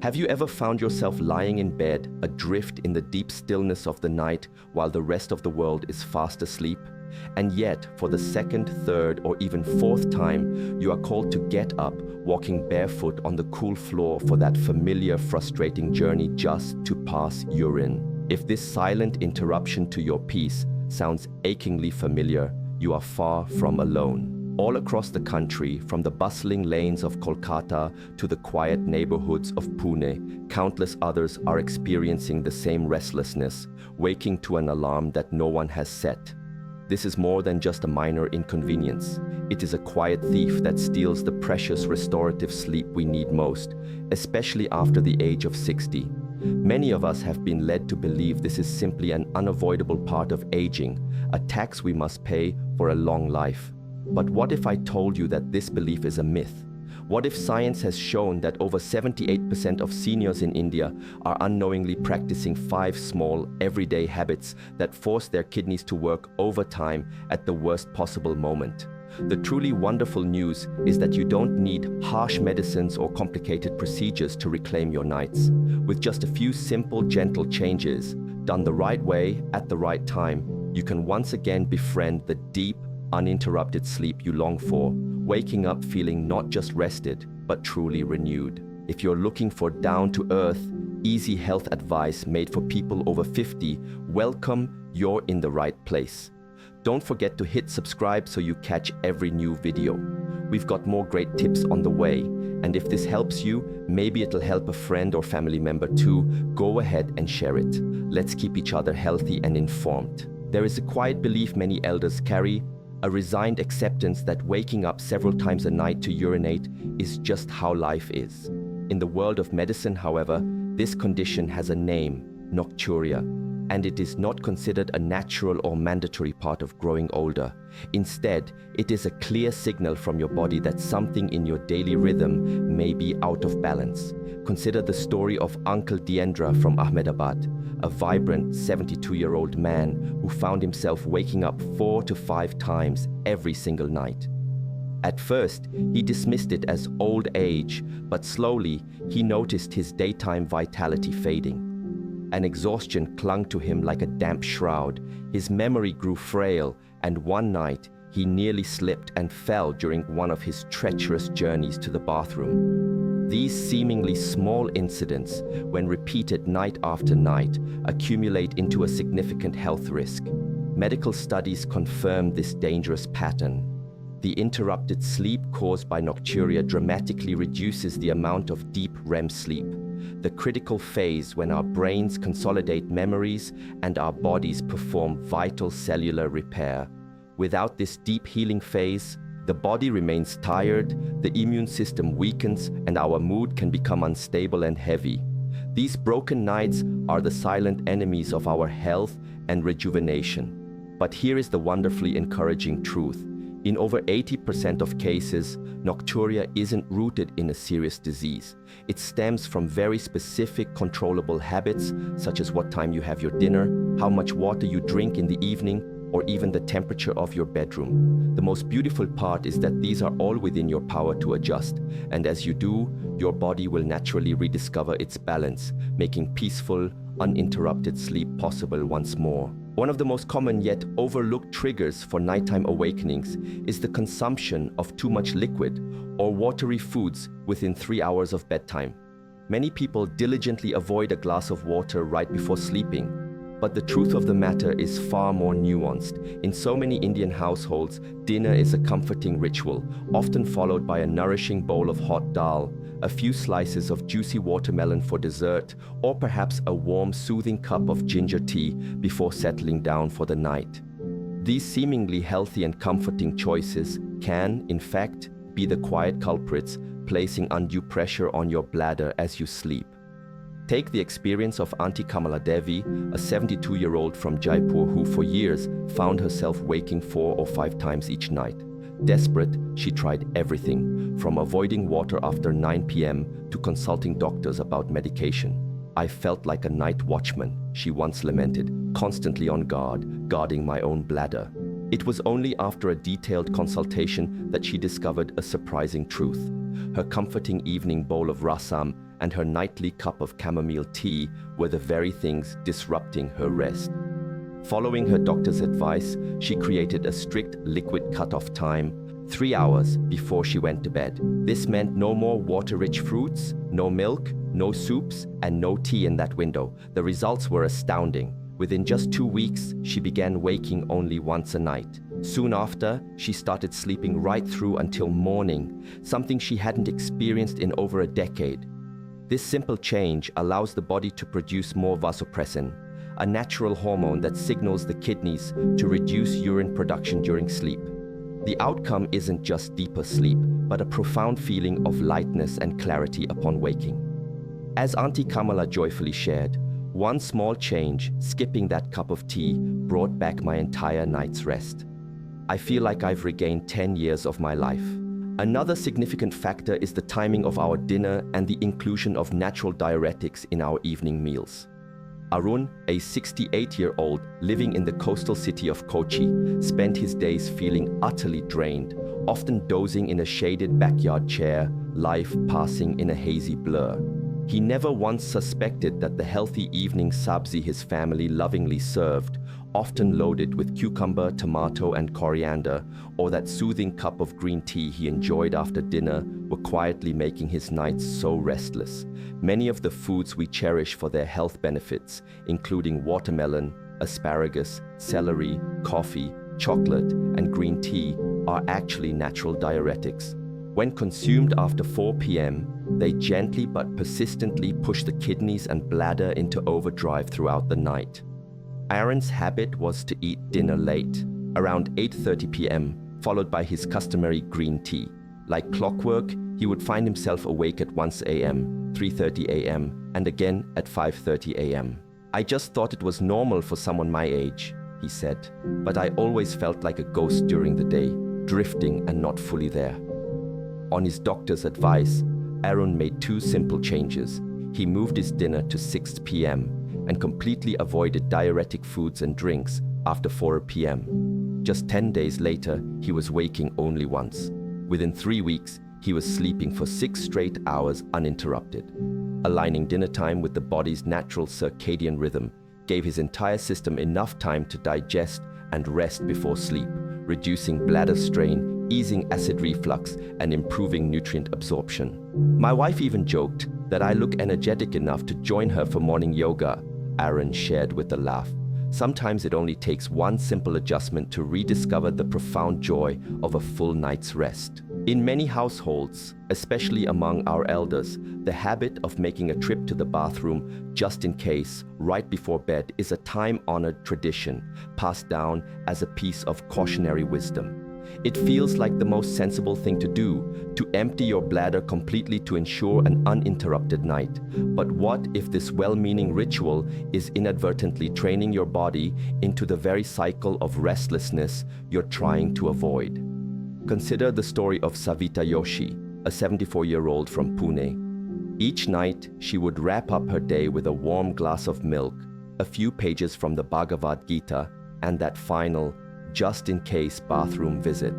Have you ever found yourself lying in bed, adrift in the deep stillness of the night while the rest of the world is fast asleep? And yet, for the second, third, or even fourth time, you are called to get up, walking barefoot on the cool floor for that familiar, frustrating journey just to pass urine. If this silent interruption to your peace sounds achingly familiar, you are far from alone. All across the country, from the bustling lanes of Kolkata to the quiet neighborhoods of Pune, countless others are experiencing the same restlessness, waking to an alarm that no one has set. This is more than just a minor inconvenience. It is a quiet thief that steals the precious restorative sleep we need most, especially after the age of 60. Many of us have been led to believe this is simply an unavoidable part of aging, a tax we must pay for a long life. But what if I told you that this belief is a myth? What if science has shown that over 78% of seniors in India are unknowingly practicing 5 small, everyday habits that force their kidneys to work overtime at the worst possible moment? The truly wonderful news is that you don't need harsh medicines or complicated procedures to reclaim your nights. With just a few simple, gentle changes, done the right way at the right time, you can once again befriend the deep, uninterrupted sleep you long for, waking up feeling not just rested, but truly renewed. If you're looking for down-to-earth, easy health advice made for people over 50, welcome, you're in the right place. Don't forget to hit subscribe so you catch every new video. We've got more great tips on the way, and if this helps you, maybe it'll help a friend or family member too. Go ahead and share it. Let's keep each other healthy and informed. There is a quiet belief many elders carry, a resigned acceptance that waking up several times a night to urinate is just how life is. In the world of medicine, however, this condition has a name, Nocturia, and it is not considered a natural or mandatory part of growing older. Instead, it is a clear signal from your body that something in your daily rhythm may be out of balance. Consider the story of Uncle Diendra from Ahmedabad, a vibrant 72-year-old man who found himself waking up 4 to 5 times every single night. At first, he dismissed it as old age, but slowly he noticed his daytime vitality fading. An exhaustion clung to him like a damp shroud. His memory grew frail, and one night he nearly slipped and fell during one of his treacherous journeys to the bathroom. These seemingly small incidents, when repeated night after night, accumulate into a significant health risk. Medical studies confirm this dangerous pattern. The interrupted sleep caused by nocturia dramatically reduces the amount of deep REM sleep, the critical phase when our brains consolidate memories and our bodies perform vital cellular repair. Without this deep healing phase, the body remains tired, the immune system weakens, and our mood can become unstable and heavy. These broken nights are the silent enemies of our health and rejuvenation. But here is the wonderfully encouraging truth. In over 80% of cases, nocturia isn't rooted in a serious disease. It stems from very specific controllable habits, such as what time you have your dinner, how much water you drink in the evening, or even the temperature of your bedroom. The most beautiful part is that these are all within your power to adjust, and as you do, your body will naturally rediscover its balance, making peaceful, uninterrupted sleep possible once more. One of the most common yet overlooked triggers for nighttime awakenings is the consumption of too much liquid or watery foods within 3 hours of bedtime. Many people diligently avoid a glass of water right before sleeping, but the truth of the matter is far more nuanced. In so many Indian households, dinner is a comforting ritual, often followed by a nourishing bowl of hot dal, a few slices of juicy watermelon for dessert, or perhaps a warm, soothing cup of ginger tea before settling down for the night. These seemingly healthy and comforting choices can, in fact, be the quiet culprits placing undue pressure on your bladder as you sleep. Take the experience of Auntie Kamala Devi, a 72-year-old from Jaipur who for years found herself waking 4 or 5 times each night. Desperate, she tried everything, from avoiding water after 9 p.m. to consulting doctors about medication. "I felt like a night watchman," she once lamented, constantly on guard, guarding my own bladder. It was only after a detailed consultation that she discovered a surprising truth. Her comforting evening bowl of rasam and her nightly cup of chamomile tea were the very things disrupting her rest. Following her doctor's advice, she created a strict liquid cutoff time, 3 hours before she went to bed. This meant no more water-rich fruits, no milk, no soups, and no tea in that window. The results were astounding. Within just 2 weeks, she began waking only once a night. Soon after, she started sleeping right through until morning, something she hadn't experienced in over a decade. This simple change allows the body to produce more vasopressin, a natural hormone that signals the kidneys to reduce urine production during sleep. The outcome isn't just deeper sleep, but a profound feeling of lightness and clarity upon waking. As Auntie Kamala joyfully shared, one small change, skipping that cup of tea, brought back my entire night's rest. I feel like I've regained 10 years of my life. Another significant factor is the timing of our dinner and the inclusion of natural diuretics in our evening meals. Arun, a 68-year-old living in the coastal city of Kochi, spent his days feeling utterly drained, often dozing in a shaded backyard chair, life passing in a hazy blur. He never once suspected that the healthy evening sabzi his family lovingly served, often loaded with cucumber, tomato, and coriander, or that soothing cup of green tea he enjoyed after dinner, were quietly making his nights so restless. Many of the foods we cherish for their health benefits, including watermelon, asparagus, celery, coffee, chocolate, and green tea, are actually natural diuretics. When consumed after 4 p.m., they gently but persistently push the kidneys and bladder into overdrive throughout the night. Aaron's habit was to eat dinner late, around 8:30 p.m., followed by his customary green tea. Like clockwork, he would find himself awake at 1 a.m., 3:30 a.m., and again at 5:30 a.m. "I just thought it was normal for someone my age," he said, "but I always felt like a ghost during the day, drifting and not fully there." On his doctor's advice, Aaron made 2 simple changes. He moved his dinner to 6 p.m. and completely avoided diuretic foods and drinks after 4 p.m. Just 10 days later, he was waking only once. Within 3 weeks, he was sleeping for 6 straight hours uninterrupted. Aligning dinner time with the body's natural circadian rhythm gave his entire system enough time to digest and rest before sleep, reducing bladder strain, easing acid reflux, and improving nutrient absorption. "My wife even joked that I look energetic enough to join her for morning yoga," Aaron shared with a laugh. Sometimes it only takes one simple adjustment to rediscover the profound joy of a full night's rest. In many households, especially among our elders, the habit of making a trip to the bathroom just in case, right before bed, is a time-honored tradition passed down as a piece of cautionary wisdom. It feels like the most sensible thing to do, to empty your bladder completely to ensure an uninterrupted night. But what if this well-meaning ritual is inadvertently training your body into the very cycle of restlessness you're trying to avoid? Consider the story of Savita Yoshi, a 74-year-old from Pune. Each night, she would wrap up her day with a warm glass of milk, a few pages from the Bhagavad Gita, and that final, just-in-case bathroom visit.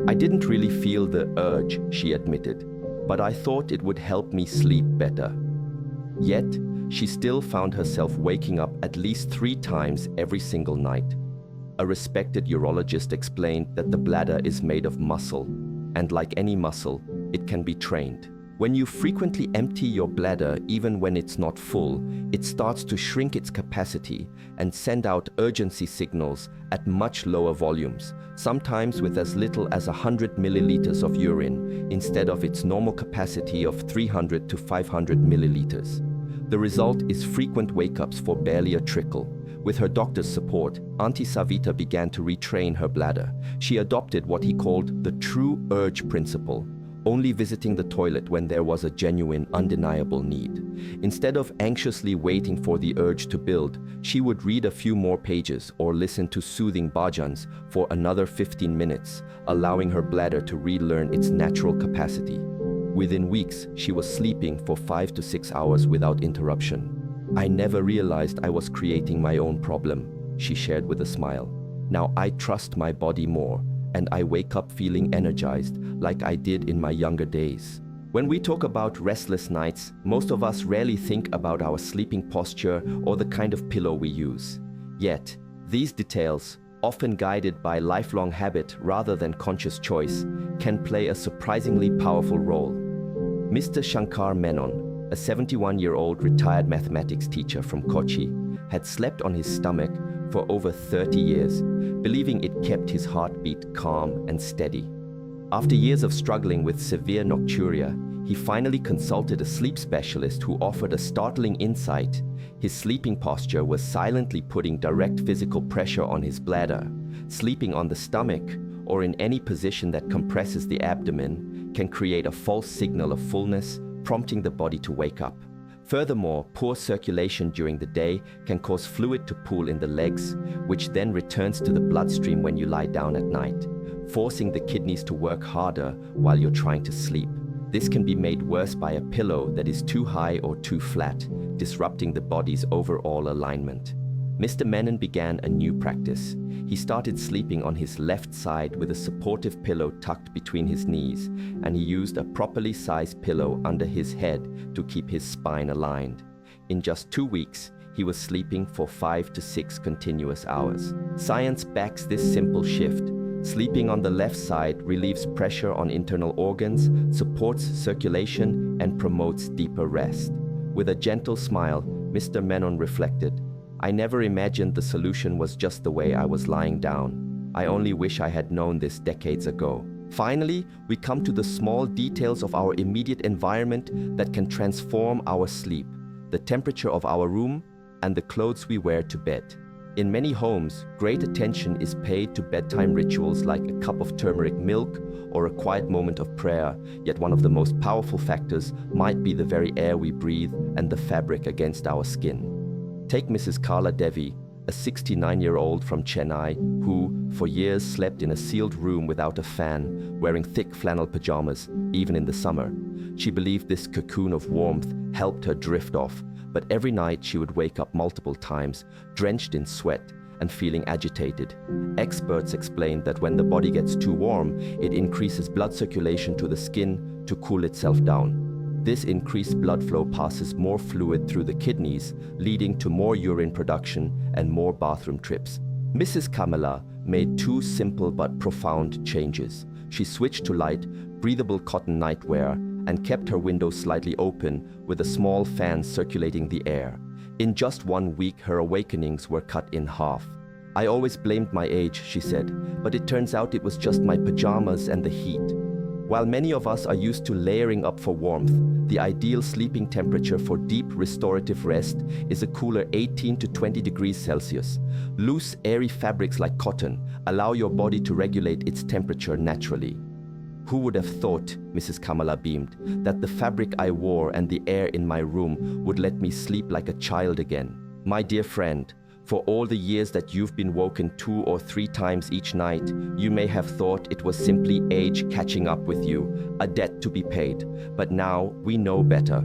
"I didn't really feel the urge," she admitted, "but I thought it would help me sleep better." Yet, she still found herself waking up at least 3 times every single night. A respected urologist explained that the bladder is made of muscle, and like any muscle, it can be trained. When you frequently empty your bladder, even when it's not full, it starts to shrink its capacity and send out urgency signals at much lower volumes, sometimes with as little as 100 milliliters of urine, instead of its normal capacity of 300 to 500 milliliters. The result is frequent wake-ups for barely a trickle. With her doctor's support, Auntie Savita began to retrain her bladder. She adopted what he called the true urge principle, only visiting the toilet when there was a genuine, undeniable need. Instead of anxiously waiting for the urge to build, she would read a few more pages or listen to soothing bhajans for another 15 minutes, allowing her bladder to relearn its natural capacity. Within weeks, she was sleeping for 5 to 6 hours without interruption. "I never realized I was creating my own problem," she shared with a smile. "Now I trust my body more, and I wake up feeling energized like I did in my younger days." When we talk about restless nights, most of us rarely think about our sleeping posture or the kind of pillow we use. Yet, these details, often guided by lifelong habit rather than conscious choice, can play a surprisingly powerful role. Mr. Shankar Menon, a 71-year-old retired mathematics teacher from Kochi, had slept on his stomach for over 30 years, believing it kept his heartbeat calm and steady. After years of struggling with severe nocturia, he finally consulted a sleep specialist who offered a startling insight. His sleeping posture was silently putting direct physical pressure on his bladder. Sleeping on the stomach, or in any position that compresses the abdomen, can create a false signal of fullness, prompting the body to wake up. Furthermore, poor circulation during the day can cause fluid to pool in the legs, which then returns to the bloodstream when you lie down at night, forcing the kidneys to work harder while you're trying to sleep. This can be made worse by a pillow that is too high or too flat, disrupting the body's overall alignment. Mr. Menon began a new practice. He started sleeping on his left side with a supportive pillow tucked between his knees, and he used a properly sized pillow under his head to keep his spine aligned. In just 2 weeks, he was sleeping for 5 to 6 continuous hours. Science backs this simple shift. Sleeping on the left side relieves pressure on internal organs, supports circulation, and promotes deeper rest. With a gentle smile, Mr. Menon reflected, "I never imagined the solution was just the way I was lying down. I only wish I had known this decades ago." Finally, we come to the small details of our immediate environment that can transform our sleep: the temperature of our room and the clothes we wear to bed. In many homes, great attention is paid to bedtime rituals like a cup of turmeric milk or a quiet moment of prayer, yet one of the most powerful factors might be the very air we breathe and the fabric against our skin. Take Mrs. Carla Devi, a 69-year-old from Chennai who, for years, slept in a sealed room without a fan, wearing thick flannel pajamas, even in the summer. She believed this cocoon of warmth helped her drift off, but every night she would wake up multiple times, drenched in sweat and feeling agitated. Experts explained that when the body gets too warm, it increases blood circulation to the skin to cool itself down. This increased blood flow passes more fluid through the kidneys, leading to more urine production and more bathroom trips. Mrs. Kamala made 2 simple but profound changes. She switched to light, breathable cotton nightwear and kept her windows slightly open with a small fan circulating the air. In just 1 week, her awakenings were cut in half. "I always blamed my age," she said, "but it turns out it was just my pajamas and the heat." While many of us are used to layering up for warmth, the ideal sleeping temperature for deep restorative rest is a cooler 18 to 20 degrees Celsius. Loose, airy fabrics like cotton allow your body to regulate its temperature naturally. "Who would have thought," Mrs. Kamala beamed, "that the fabric I wore and the air in my room would let me sleep like a child again?" My dear friend, for all the years that you've been woken 2 or 3 times each night, you may have thought it was simply age catching up with you, a debt to be paid. But now we know better.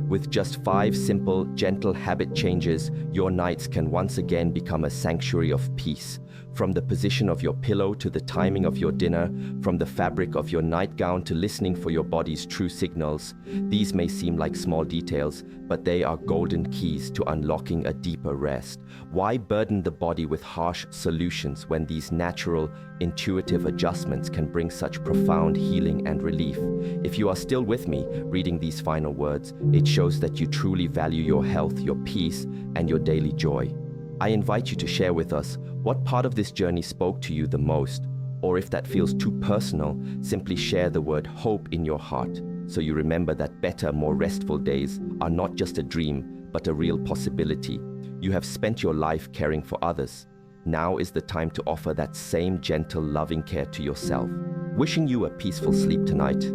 With just 5 simple, gentle habit changes, your nights can once again become a sanctuary of peace. From the position of your pillow to the timing of your dinner, from the fabric of your nightgown to listening for your body's true signals, these may seem like small details, but they are golden keys to unlocking a deeper rest. Why burden the body with harsh solutions when these natural, intuitive adjustments can bring such profound healing and relief? If you are still with me reading these final words, it shows that you truly value your health, your peace, and your daily joy. I invite you to share with us what part of this journey spoke to you the most, or if that feels too personal, simply share the word hope in your heart, so you remember that better, more restful days are not just a dream, but a real possibility. You have spent your life caring for others. Now is the time to offer that same gentle, loving care to yourself. Wishing you a peaceful sleep tonight.